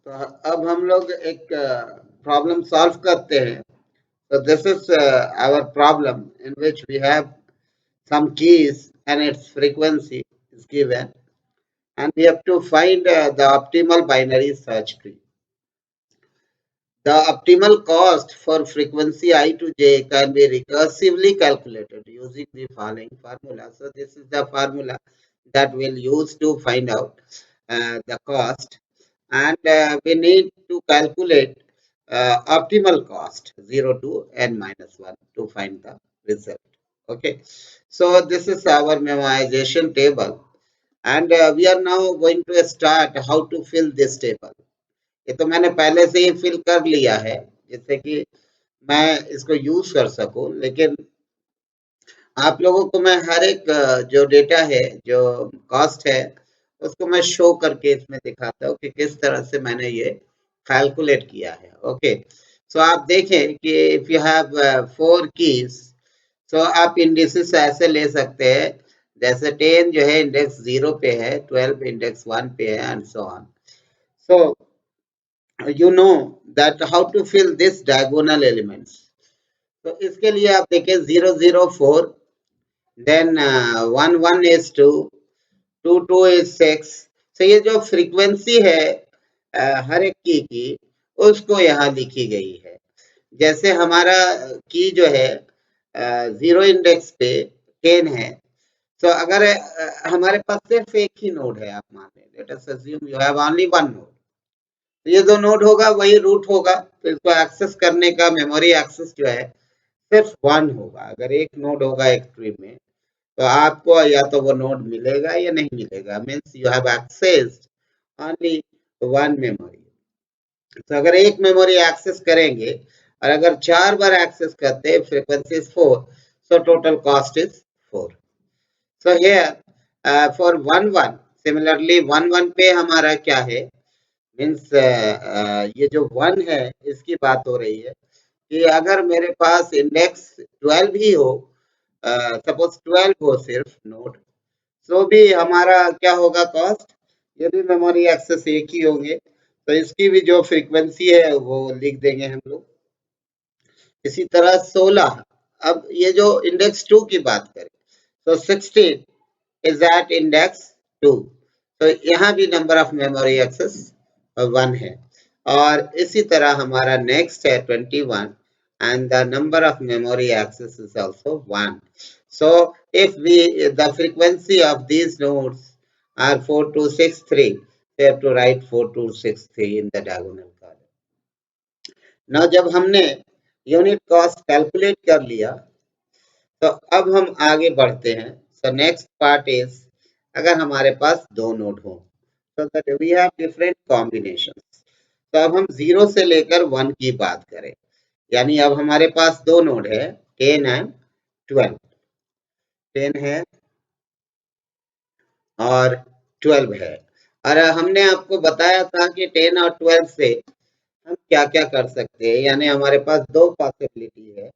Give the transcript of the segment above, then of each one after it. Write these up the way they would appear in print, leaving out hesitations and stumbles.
तो अब हम लोग एक प्रॉब्लम सॉल्व करते हैं. So this is our problem in which we have some keys and its frequency is given, and we have to find the optimal binary search tree. The optimal cost for frequency I to j can be recursively calculated using the following formula. So this is the formula that we'll use to find out the cost, and we need to calculate optimal cost 0 to n minus 1 to find the result. Okay, so this is our memorization table, and we are now going to start how to fill this table. ये तो मैंने पहले से ही fill कर लिया है जिससे कि मैं इसको यूज कर सकूं, लेकिन आप लोगों को मैं हर एक जो डेटा है, जो कॉस्ट है, उसको मैं शो करके इसमें दिखाता हूँ कि किस तरह से मैंने ये कैलकुलेट किया है. ओके, सो आप देखें कि इफ यू हैव 4 कीज, सो आप इंडिसेस ऐसे ले सकते हैं जैसे 10 जो है इंडेक्स 0 पे है, 12 इंडेक्स 1 पे है, and so on. So you know that how to fill this diagonal elements. तो इसके लिए आप देखें 004, then 1 is 2, 2 is 6. तो ये जो फ्रीक्वेंसी है हर एक की उसको यहाँ लिखी गई है. जैसे हमारा की जो है 0 इंडेक्स पे 10 है, तो अगर हमारे पास सिर्फ एक ही नोड है, आप मान लें, let us assume you have only one node, ये जो नोड होगा वही रूट होगा, तो इसको एक्सेस करने का मेमोरी एक्सेस जो है सिर्फ 1 होगा. अगर एक नोड होगा एक ट्री में, तो आपको या तो वो नोड मिलेगा या नहीं मिलेगा, means you have accessed only 1 memory. तो अगर एक मेमोरी एक्सेस करेंगे और अगर 4 बार एक्सेस करते हैं, frequency is 4, so total cost is 4. So here for 1 1, similarly 1 1 पे हमारा क्या है, मीन्स ये जो 1 है इसकी बात हो रही है कि अगर मेरे पास इंडेक्स 12 ही हो, सपोज 12 हो सिर्फ नोड, तो भी हमारा क्या होगा कॉस्ट, ये भी मेमोरी एक्सेस एक ही होंगे, तो इसकी भी जो फ्रीक्वेंसी है वो लिख देंगे हम लोग. इसी तरह 16, अब ये जो इंडेक्स 2 की बात करें, तो 16 इज एट इंडेक्स 2, तो यहाँ भी नंबर ऑफ मेमोरी एक्सेस 1 है. और इसी तरह हमारा नेक्स्ट है 21, and the number of memory access is also 1. So if the frequency of these nodes are 4263, we have to write 4263 in the diagonal column. Now जब हमने यूनिट कॉस्ट कैलकुलेट कर लिया, तो अब हम आगे बढ़ते हैं. So next part is, अगर हमारे पास दो नोड हो, so that we have different combinations. तो अब हम 0 से लेकर 1 की बात करें, यानी अब हमारे पास दो नोड है 10 एंड 12. 10 है और 12 है, और हमने आपको बताया था कि 10 और 12 से हम क्या क्या कर सकते हैं, यानी हमारे पास दो पॉसिबिलिटी है.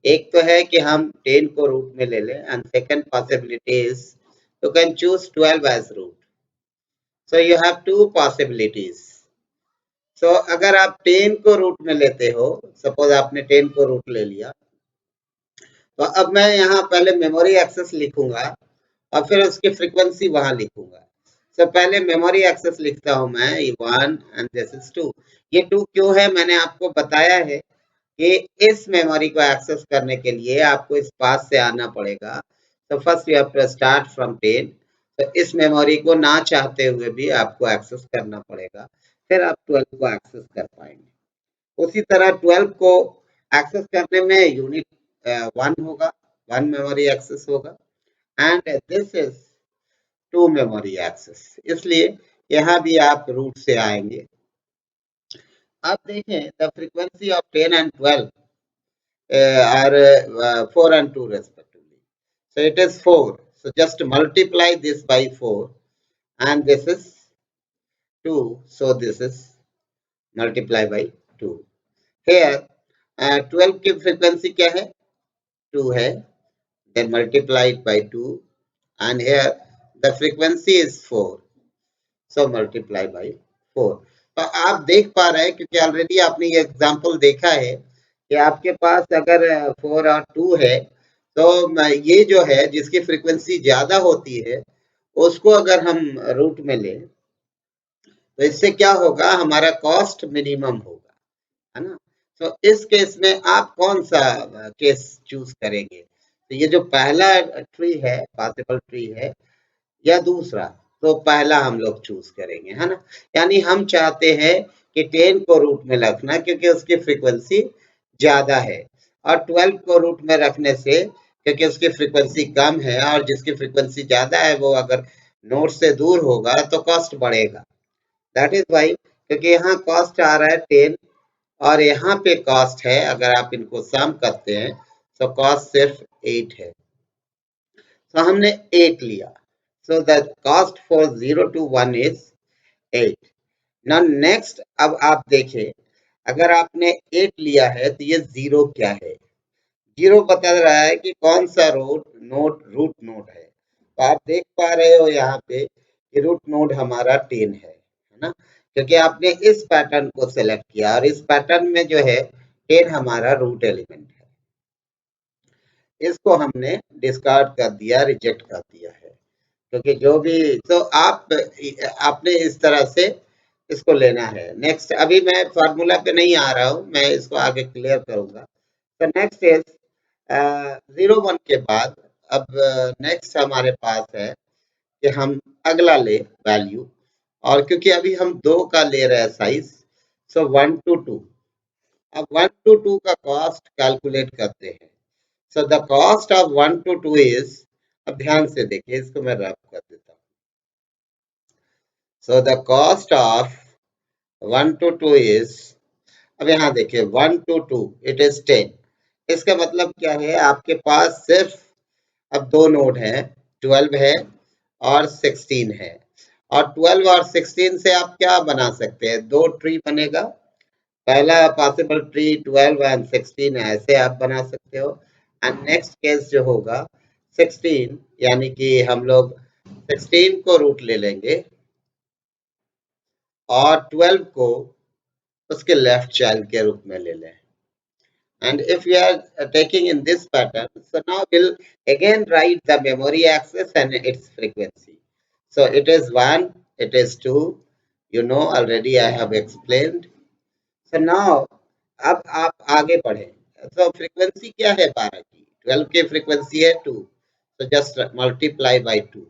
एक तो है कि हम 10 को रूट में ले लें, and second possibility is you can choose 12 as route. So you have two possibilities. So अगर आप 10 को रूट में लेते हो, सपोज आपने 10 को रूट ले लिया, तो अब मैं यहाँ पहले मेमोरी एक्सेस लिखूंगा और फिर उसकी फ्रीक्वेंसी वहां लिखूंगा. तो पहले मेमोरी एक्सेस लिखता हूं मैं 1 एंड दिस इज 2. ये 2 क्यों है, मैंने आपको बताया है कि इस मेमोरी को एक्सेस करने के लिए आपको इस पास से आना पड़ेगा. तो first you have to start from 10, तो इस मेमोरी को ना चाहते हुए भी आपको एक्सेस करना पड़ेगा, फिर आप 12 को एक्सेस कर पाएंगे. उसी तरह 12 को एक्सेस करने में यूनिट 1 होगा, 1 मेमोरी एक्सेस होगा, and this is 2 memory access, इसलिए यहाँ भी आप रूट से आएंगे. आप देखें the frequency of 10 and 12 are 4 and 2 respectively. So it is 4. So just multiply this by 4, and this is 2. So this is multiply by 2. Here 12 की फ्रीक्वेंसी क्या है, 2 है, then multiply it by 2, and here the frequency is 4, so multiply by 4. तो आप देख पा रहे हैं क्योंकि ऑलरेडी आपने ये एग्जांपल देखा है कि आपके पास अगर 4 और 2 है तो ये जो है जिसकी फ्रीक्वेंसी ज्यादा होती है उसको अगर हम रूट में लें तो इससे क्या होगा, हमारा कॉस्ट मिनिमम होगा, है ना। तो इस केस में आप कौन सा केस चूज करेंगे? तो ये जो पहला ट्री है, पॉसिबल ट्री है, या दूसरा? तो पहला हम लोग चूज करेंगे, है ना। यानी हम चाहते हैं कि 10 को रूट में रखना क्योंकि उसकी फ्रीक्वेंसी ज्यादा है, और 12 को रूट में रखने से क्योंकि उसकी फ्रीक्वेंसी कम है, और जिसकी फ्रीक्वेंसी ज्यादा है वो अगर नोड से दूर होगा तो कॉस्ट बढ़ेगा। दैट इज वाई, क्योंकि यहाँ कॉस्ट आ रहा है 10 और यहाँ पे कॉस्ट है, अगर आप इनको सम करते हैं तो कॉस्ट सिर्फ 8 है। तो हमने 8 लिया, so the cost for 0 to 1 is 8. now next, अब आप देखें अगर आपने 8 लिया है तो ये 0 क्या है? 0 बता रहा है कि कौन सा रूट नोड है। तो आप देख पा रहे हो यहाँ पे कि रूट नोड हमारा 10 है ना, क्योंकि आपने इस पैटर्न को सेलेक्ट किया और इस पैटर्न में जो है 10 हमारा रूट एलिमेंट है। इसको हमने डिस्कार्ड कर दिया, रिजेक्ट कर दिया है, क्योंकि जो भी, तो आपने इस तरह से इसको लेना है। नेक्स्ट, अभी मैं फार्मूला पे नहीं आ रहा हूँ, मैं इसको आगे क्लियर करूंगा। तो नेक्स्ट इज 0 1 के बाद अब नेक्स्ट हमारे पास है कि हम अगला ले वैल्यू, और क्योंकि अभी हम 2 का ले रहे हैं साइज, सो 1 to 2। अब 1 to 2 का कॉस्ट कैलकुलेट करते हैं। So the cost of 1 to 2 is, अब ध्यान से देखिए, इसको मैं रफ कर देता हूँ। So the cost of 1 to 2 is, अब यहाँ देखिए 1 to 2 इट इज 10। इसका मतलब क्या है, आपके पास सिर्फ अब 2 नोड है, 12 है और 16 है, और 12 और 16 से आप क्या बना सकते हैं? 2 ट्री बनेगा। पहला पॉसिबल ट्री 12 एंड 16 है, ऐसे आप बना सकते हो। एंड नेक्स्ट केस जो होगा 16, यानी कि हम लोग 16 को रूट ले लेंगे और 12 को उसके लेफ्ट चाइल्ड के रूप में ले लें। And if we are taking in this pattern, so now we'll again write the memory access and its frequency. So it is 1, it is 2, you know already I have explained. So now अब आप आगे बढ़े, तो frequency क्या है 12 की? 12 की frequency है 2, so just multiply by 2,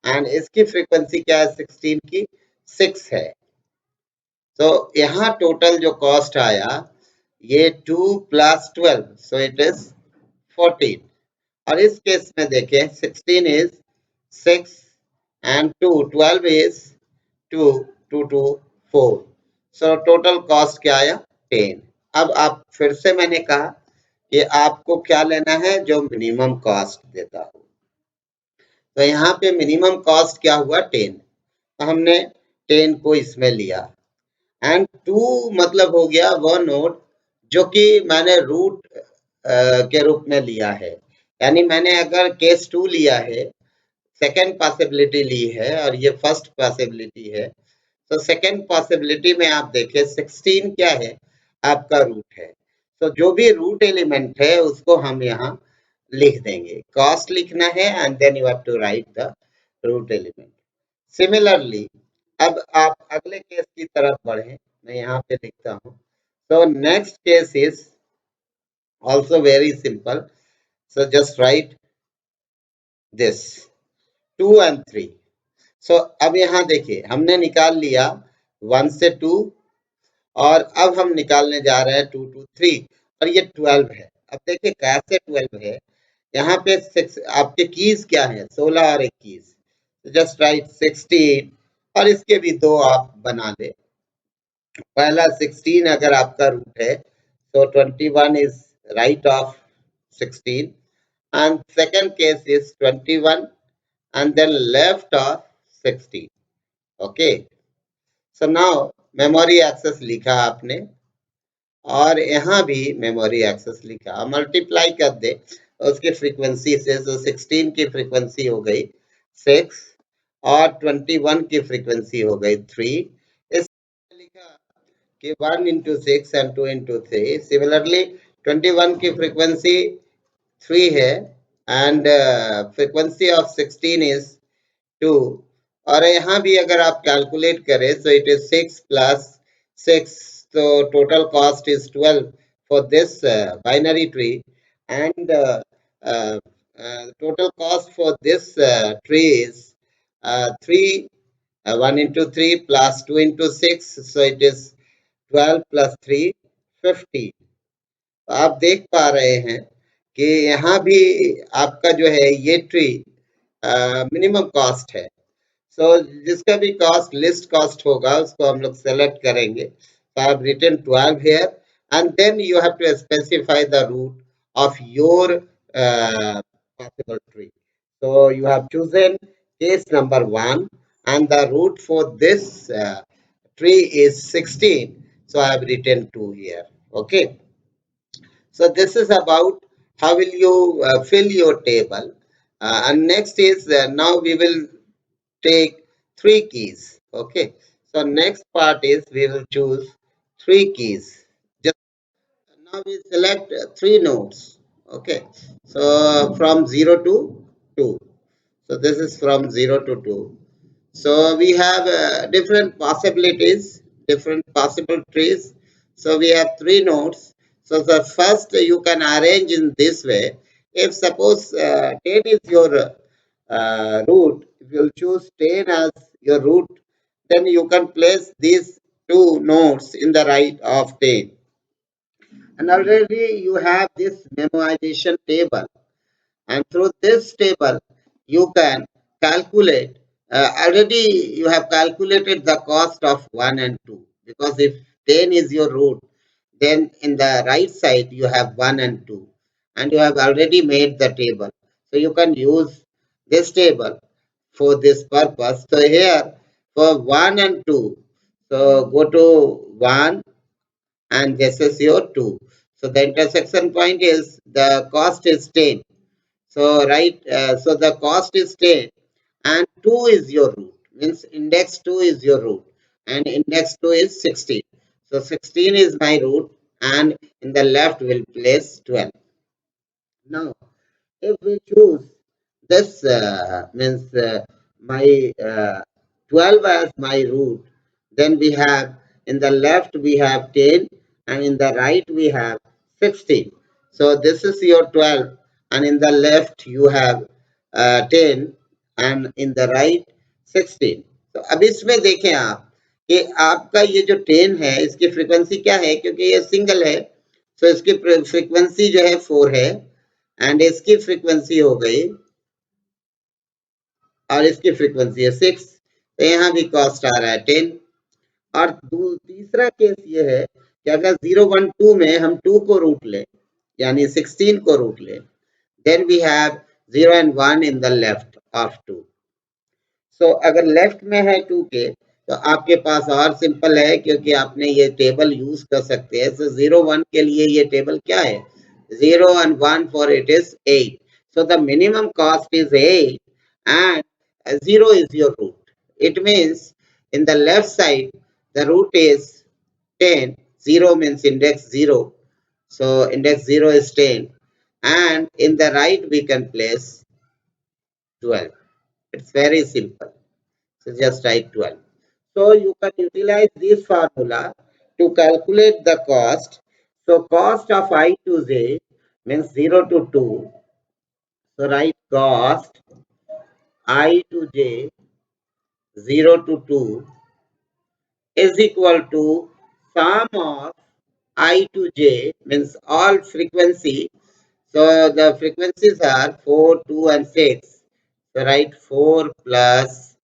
and इसकी फ्रीक्वेंसी क्या है 16 की? 6 है। तो यहाँ टोटल जो कॉस्ट आया ये 2 + 12, सो इट इज 14। और इस केस में देखें 16 is 6 and 2 12 is 2 2 2 4, so total cost क्या आया 10। अब आप फिर से मैंने कहा कि आपको क्या लेना है, जो मिनिमम कॉस्ट देता हो। तो यहाँ पे मिनिमम कॉस्ट क्या हुआ 10, तो हमने 10 को इसमें लिया। एंड 2 मतलब हो गया वह नोड जो कि मैंने रूट के रूप में लिया है, यानी मैंने अगर केस 2 लिया है, सेकेंड पॉसिबिलिटी ली है और ये फर्स्ट पॉसिबिलिटी है, तो सेकेंड पॉसिबिलिटी में आप देखें 16 क्या है, आपका रूट है। तो जो भी रूट एलिमेंट है उसको हम यहाँ लिख देंगे, कॉस्ट लिखना है and then you have to write the root element. Similarly अब आप अगले केस की तरफ बढ़े, मैं यहाँ पे लिखता हूँ। So next case is also very simple. So just write this 2 and 3. So अब यहाँ देखिए हमने निकाल लिया 1 से 2, और अब हम निकालने जा रहे हैं 2 to 3, और ये 12 है। अब देखिए कैसे 12 है, यहाँ पे 6, आपके कीज क्या है 16 और 21, जस्ट राइट 16, और इसके भी 2 आप बना ले। पहला 16 अगर आपका रूट है तो 21 is right of 16, and second case is 21 and then left of 16. Okay, so now memory access लिखा आपने और यहाँ भी मेमोरी एक्सेस लिखा, मल्टीप्लाई कर दे उसकी फ्रीक्वेंसी से, तो 16 की फ्रीक्वेंसी हो गई 6 और 21 की फ्रीक्वेंसी हो गई 3। इस कि 1 into 6 and 2 into 3. Similarly 21 की frequency 3 है and frequency of 16 is 2. और यहाँ भी अगर आप कैलकुलेट करें so it is 6 plus 6, so total cost is 12 for this binary tree, and total cost for this tree is 3, 1 into 3 plus 2 into 6, so it is 12 plus 3, 50. तो आप देख पा रहे हैं कि यहाँ भी आपका जो है ये ट्री मिनिमम कॉस्ट है. सो जिसका भी कॉस्ट लिस्ट कॉस्ट होगा उसको हम लोग सेलेक्ट करेंगे. So I have written 12 here, and then you have to specify the root of your possible tree. So you have chosen case number 1, and the root for this tree is 16. So I have written 2 here. Okay. So this is about how will you fill your table. And next is now we will take 3 keys. Okay. So next part is we will choose 3 keys. Just now we select 3 nodes. Okay. So from 0 to 2. So this is from 0 to 2. So we have different possibilities, different possible trees. So we have 3 nodes. So the first you can arrange in this way. If suppose 10 is your root, if you choose 10 as your root, then you can place these 2 nodes in the right of 10. And already you have this memoization table, and through this table you can calculate. Already you have calculated the cost of 1 and 2, because if 10 is your root, then in the right side you have 1 and 2, and you have already made the table, so you can use this table for this purpose. So here for 1 and 2, so go to 1 and this is your 2. So the intersection point is the cost is 10. So right, so the cost is 10 and 2 is your root, means index 2 is your root, and index 2 is 16. So 16 is my root, and in the left we'll place 12. Now if we choose this means my 12 as my root, then we have in the left we have 10 and in the right we have 16. So this is your 12, and in the left you have 10 and in the right 16. तो अब इसमें देखें आप कि आपका ये जो 10 है इसकी फ्रीक्वेंसी क्या है, क्योंकि ये सिंगल है, तो इसकी फ्रीक्वेंसी जो है 4 है, एंड इसकी फ्रीक्वेंसी हो गई और इसकी फ्रीक्वेंसी है 6. तो यहाँ भी कॉस्ट आ रहा है 10. और तीसरा केस ये है कि अगर 0 1 2 में हम 2 को रूट लें, यानी 16 को रूट लें, then we have 0 and 1 in the left of 2. So अगर लेफ्ट में है 2 के, तो आपके पास और सिंपल है, क्योंकि आपने ये टेबल यूज कर सकते हैं. सो 0 1 के लिए ये टेबल क्या है, 0 and 1 for it is 8. So the minimum cost is 8 and 0 is your root. It means in the left side the root is 10. 0 means index 0. So index 0 is 10, and in the right we can place 12. It's very simple. So just write 12. So you can utilize this formula to calculate the cost. So cost of I to j means 0 to 2. So write cost I to j 0 to 2 is equal to sum of I to j, means all frequency. So the frequencies are 4, 2 and 6. So write 4 plus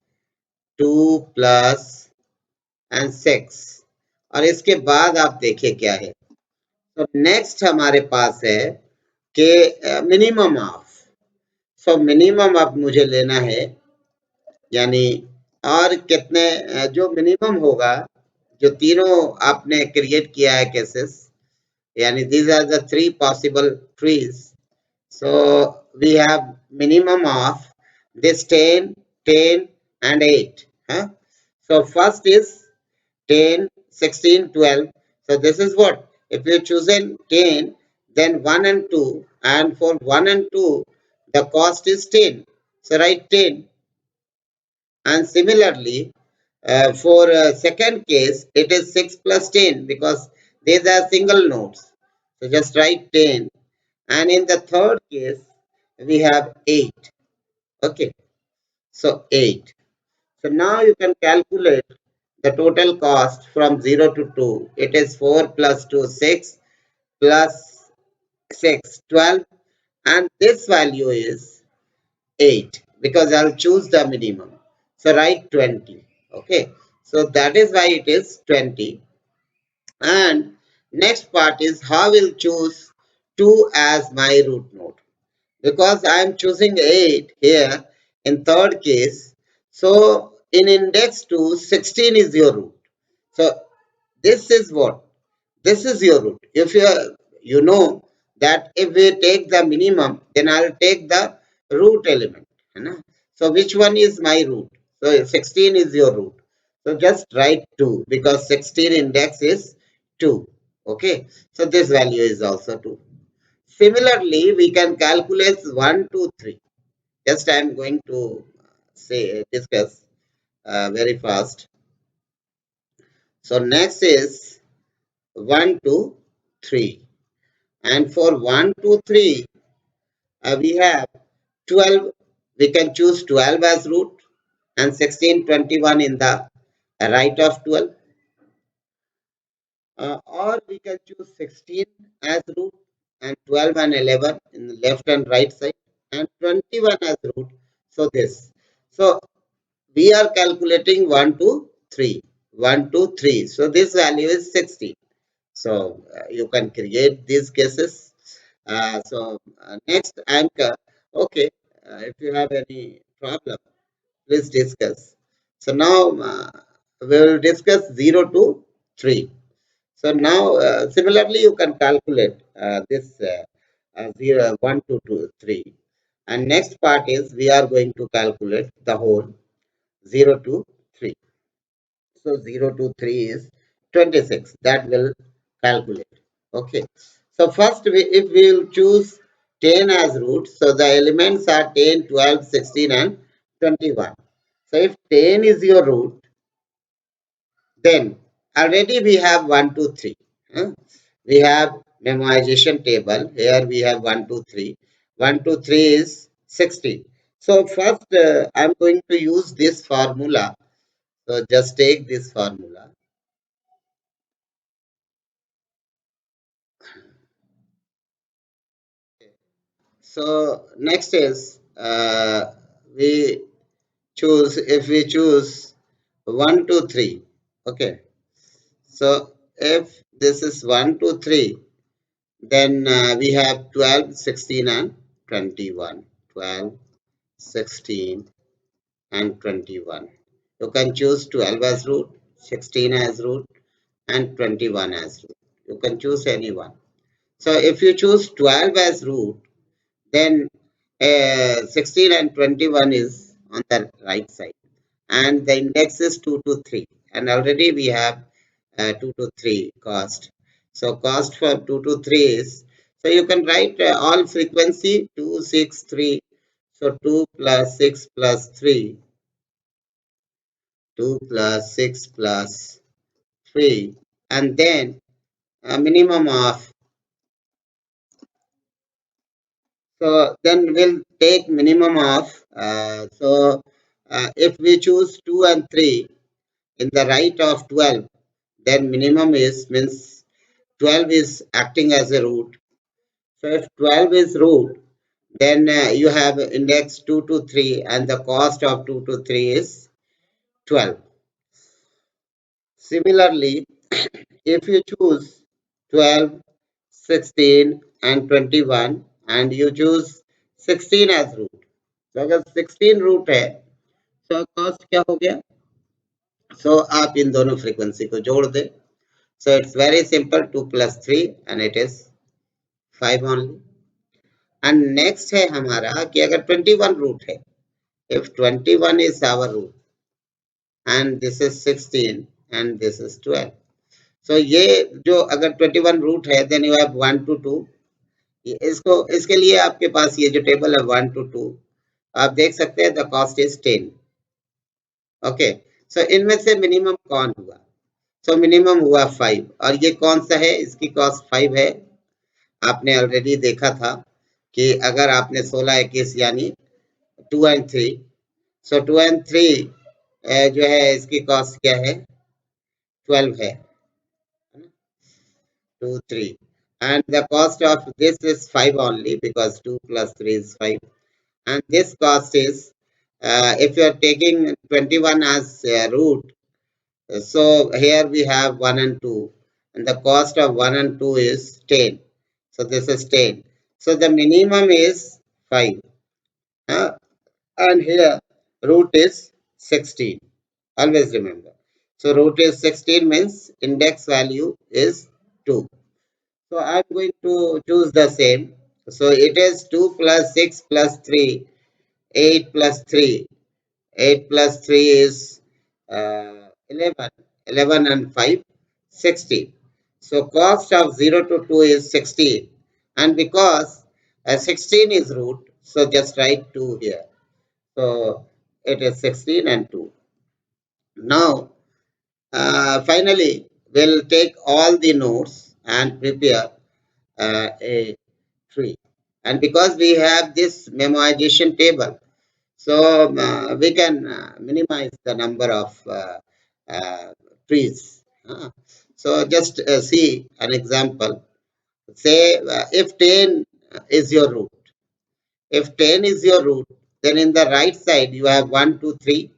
2 plus and 6. और इसके बाद आप देखिए क्या है. तो next हमारे पास है कि मिनिमम ऑफ. सो मिनिमम अब मुझे लेना है, यानी और कितने जो मिनिमम होगा, जो तीनों आपने क्रिएट किया है केसेस, यानी these are the 3 possible trees. So we have minimum of this 10, 10 and 8. Huh? So first is 10, 16, 12. So this is what? If you chosen 10, then 1 and 2. And for 1 and 2, the cost is 10. So write 10. And similarly, for second case, it is 6 plus 10 because these are single nodes. So just write 10. And in the third case, we have 8. Okay. So 8. So now you can calculate the total cost from 0 to 2. It is 4 plus 2, 6 plus 6, 12. And this value is 8 because I'll choose the minimum. So write 20. Okay. So that is why it is 20. And next part is how we'll choose 2 as my root node. Because I am choosing 8 here in third case. So in index 2, 16 is your root. So this is what? This is your root. If you know that if we take the minimum, then I'll take the root element. So which one is my root? So 16 is your root. So just write 2 because 16 index is 2. Okay. So this value is also 2. Similarly, we can calculate 1, 2, 3. Just I am going to say discuss very fast. So next is 1, 2, 3. And for 1, 2, 3, we have 12. We can choose 12 as root and 16, 21 in the right of 12. Or we can choose 16 as root and 12 and 11 in the left and right side and 21 as root. So this. So we are calculating 1, 2, 3. 1, 2, 3. So this value is 16. So you can create these cases. Next anchor. Okay. If you have any problem, please discuss. So now we will discuss 0 to 3. So now similarly you can calculate this 0, 1, 2, 2, 3. And next part is we are going to calculate the whole 0 to 3. So 0 to 3 is 26. That will calculate. Okay. So first, if we will choose 10 as root, so the elements are 10, 12, 16 and 21. So if 10 is your root, then already we have 1, 2, 3. We have memoization table. Here we have 1, 2, 3. 1, 2, 3 is 16. So first I'm going to use this formula. So just take this formula. So next is we choose if we choose 1, 2, 3. Okay. So if this is 1, 2, 3, then we have 12, 16 and 21. 12, 16 and 21. You can choose 12 as root, 16 as root and 21 as root. You can choose any one. So if you choose 12 as root, then 16 and 21 is on the right side and the index is 2 to 3 and already we have 2 to 3 cost. So cost for 2 to 3 is, so you can write all frequency 2, 6, 3. So 2 plus 6 plus 3, 2 plus 6 plus 3 and then a minimum of, so then we'll take minimum of, if we choose 2 and 3 in the right of 12, then minimum is means 12 is acting as a root. So if 12 is root, then you have index 2 to 3 and the cost of 2 to 3 is 12. Similarly, if you choose 12, 16 and 21 and you choose 16 as root, तो अगर 16 root है तो cost क्या हो गया सो आप इन दोनों frequency को जोड़ दें so it's very simple 2 plus 3 and it is 5 only and next है हमारा कि अगर 21 रूट है if 21 is our root and this is 16 and this is 12 सो ये जो अगर 21 रूट है देन यू हैव 1 to 2. इसके लिए आपके पास ये जो टेबल है 1 to 2 आप देख सकते हैं द कॉस्ट इज 10. ओके, सो इनमें से मिनिमम कौन हुआ? सो मिनिमम हुआ 5 और ये कौन सा है? इसकी कॉस्ट 5 है. आपने ऑलरेडी देखा था कि अगर आपने 16 21 यानी 2 and 3, सो 2 and 3 जो है इसकी कॉस्ट क्या है? 12 है. 2 3 and the cost of this is 5 only because 2 plus 3 is 5, and this cost is if you are taking 21 as root, so here we have 1 and 2 and the cost of 1 and 2 is 10, so this is 10, so the minimum is 5 and here root is 16, always remember. So root is 16 means index value is 2. So I'm going to choose the same. So it is 2 plus 6 plus 3, 8 plus 3. 8 plus 3 is 11. 11 and 5, 16. So cost of 0 to 2 is 16. And because 16 is root, so just write 2 here. So it is 16 and 2. Now, finally, we'll take all the nodes and prepare a tree. And because we have this memoization table, so we can minimize the number of trees. So just see an example. Say if 10 is your root. If 10 is your root, then in the right side you have 1, 2, 3.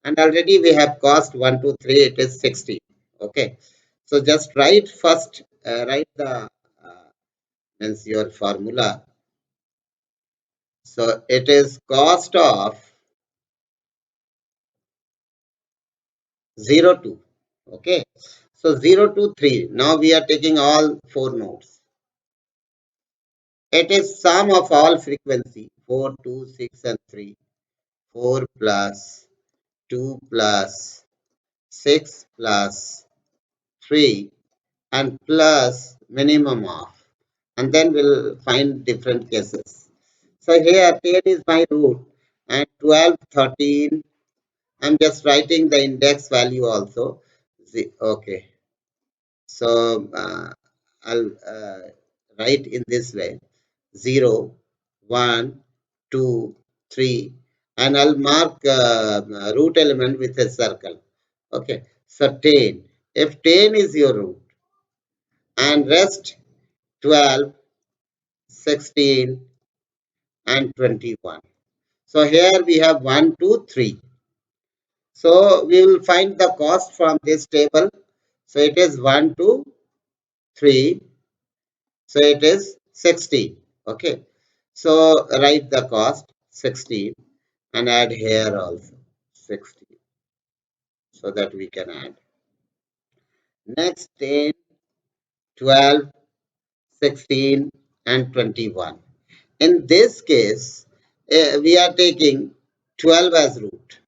And already we have cost 1, 2, 3. It is 60. Okay. So just write first, write the means your formula. So it is cost of 0 to, okay. So 0 to 3. Now we are taking all 4 nodes. It is sum of all frequency 4, 2, 6 and 3. 4 plus 2 plus 6 plus 3 and plus minimum of, and then we'll find different cases. So here 10 is my root and 12, 13. I'm just writing the index value also. Okay. So I'll write in this way 0, 1, 2, 3, and I'll mark root element with a circle. Okay. So 10. If 10 is your root and rest 12, 16, and 21. So here we have 1, 2, 3. So we will find the cost from this table. So it is 1, 2, 3. So it is 16. Okay. So write the cost 16 and add here also 16 so that we can add. Next 10, 12, 16 and 21. In this case, we are taking 12 as root.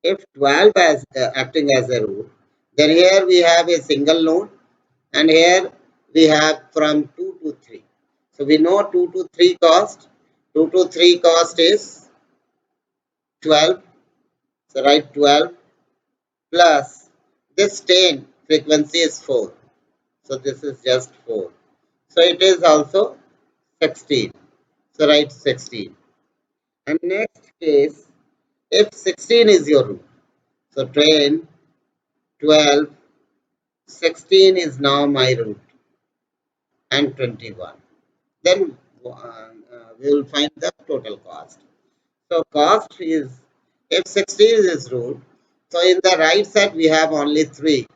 If 12 as acting as a root, then here we have a single node and here we have from 2 to 3. So we know 2 to 3 cost. 2 to 3 cost is 12. So write 12 plus this 10 frequency is 4. So this is just 4. So it is also 16. So write 16. And next case, if 16 is your root, so 10, 12, 16 is now my root and 21. Then we will find the total cost. So cost is, if 16 is root, so in the right side we have only 3,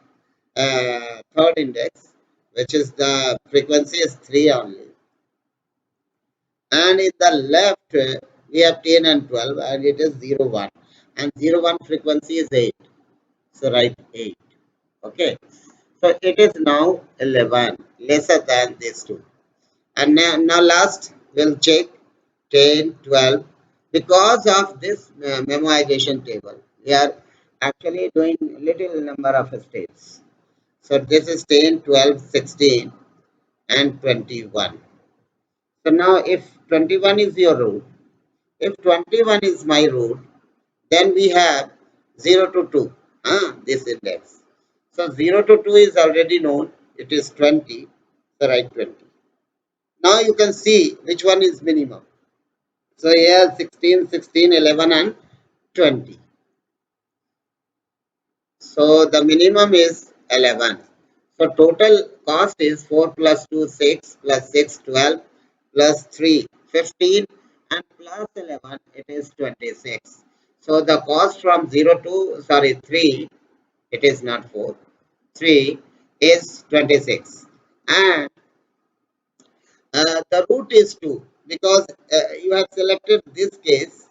third index, which is the frequency is 3 only. And in the left we have 10 and 12 and it is 0, 1. And 0, 1 frequency is 8. So write 8. Okay. So it is now 11, lesser than these two. And now last we'll check 10, 12. Because of this memoization table, we are actually doing little number of steps. So this is 10, 12, 16 and 21. So now if 21 is your root, if 21 is my root, then we have 0 to 2, this index. So 0 to 2 is already known, it is 20, so write 20. Now you can see which one is minimum. So here 16, 16, 11 and 20. So the minimum is 11. So total cost is 4 plus 2, 6, plus 6, 12, plus 3, 15, and plus 11, it is 26. So the cost from 0 to, 3, it is not 4, 3 is 26. And the root is 2 because you have selected this case,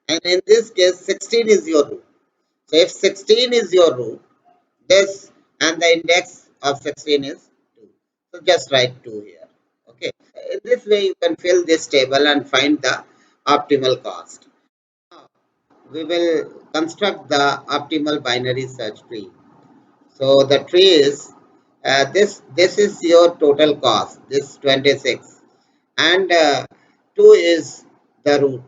and in this case 16 is your root. So if 16 is your root, this and the index of 16 is 2. So just write 2 here. Okay. In this way you can fill this table and find the optimal cost. Now we will construct the optimal binary search tree. So the tree is this is your total cost, this 26, and 2 is the root.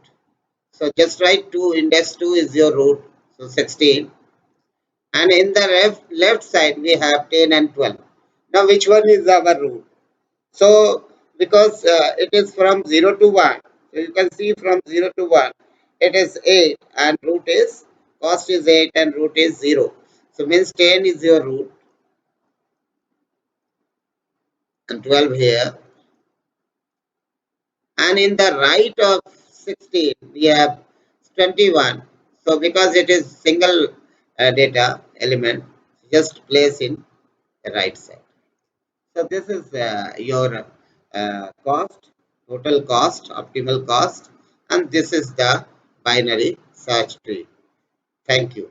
So just write 2, index 2 is your root, so 16, and in the left side we have 10 and 12. Now which one is our root? So because it is from 0 to 1, so you can see from 0 to 1 it is 8 and root is cost is 8 and root is 0. So means 10 is your root and 12 here, and in the right of 16 we have 21. So because it is single data element, just place in the right side. So this is your cost, total cost, optimal cost, and this is the binary search tree. Thank you.